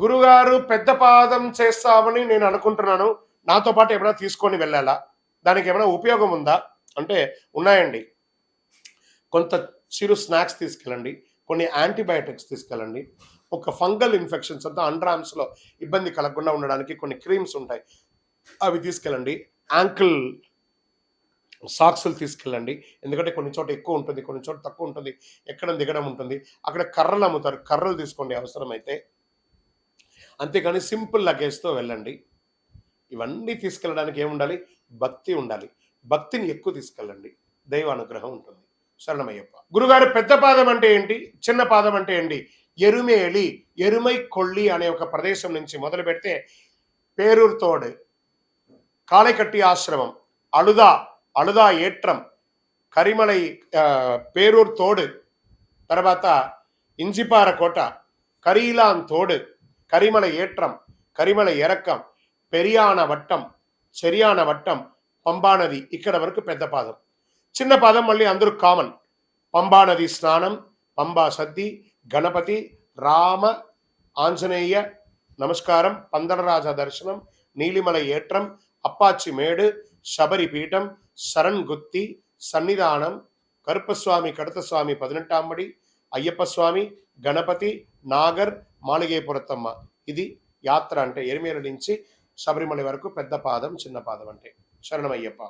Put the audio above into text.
గురుగారు పెద్ద పాదం చేస్తామని నేను అనుకుంటున్నాను, నాతో పాటు ఏమైనా తీసుకొని వెళ్ళాలా, దానికి ఏమైనా ఉపయోగం ఉందా అంటే ఉన్నాయండి. కొంత చిరు స్నాక్స్ తీసుకెళ్ళండి, కొన్ని యాంటీబయాటిక్స్ తీసుకెళ్ళండి, ఒక ఫంగల్ ఇన్ఫెక్షన్స్ అంతా అండర్ ఆర్మ్స్లో ఇబ్బంది కలగకుండా ఉండడానికి కొన్ని క్రీమ్స్ ఉంటాయి, అవి తీసుకెళ్ళండి. యాంకిల్ సాక్సులు తీసుకెళ్ళండి, ఎందుకంటే కొన్ని చోట ఎక్కువ ఉంటుంది, కొన్ని చోట తక్కువ ఉంటుంది, ఎక్కడం దిగడం ఉంటుంది. అక్కడ కర్రలు అమ్ముతారు, కర్రలు తీసుకోండి అవసరమైతే. అంతేకాని సింపుల్ లగేజ్తో వెళ్ళండి. ఇవన్నీ తీసుకెళ్ళడానికి ఏముండాలి? భక్తి ఉండాలి. భక్తిని ఎక్కువ తీసుకెళ్ళండి, దైవ అనుగ్రహం ఉంటుంది. శరణమయ్యప్ప. గురుగారు పెద్ద పాదం అంటే ఏంటి, చిన్న పాదం అంటే ఏంటి? ఎరుమేలి, ఎరుమై కొళ్ళి అనే ఒక ప్రదేశం నుంచి మొదలు పెడితే పేరూర్ తోడు, కాళైకట్టి ఆశ్రమం, అళుదా, అళుదా ఏట్రం, కరిమలై, పేరూర్ తోడు, తర్వాత ఇంజిపార కోట, కరీలాన్ తోడు, కరిమల ఏట్రం, కరిమల ఎరక్కం, పెరియాన వట్టం, చెరియాన వట్టం, పంబానది, ఇక్కడ వరకు పెద్ద పాదం. చిన్న పాదం మళ్ళీ అందరూ కామన్. పంబానది స్నానం, పంబా సద్ది, గణపతి, రామ, ఆంజనేయ నమస్కారం, పందలరాజ దర్శనం, నీలిమల ఏట్రం, అప్పాచి మేడు, శబరిపీఠం, శరణ్ గుత్తి, సన్నిధానం, కరుపస్వామి కడతస్వామి 18 అయ్యప్ప స్వామి, గణపతి, నాగర్, మాళిగేపురత్తమ్మ. ఇది యాత్ర అంటే ఎరిమేలు నుంచి శబరిమల వరకు పెద్ద పాదం, చిన్న పాదం అంటే. శరణమయ్యప్ప.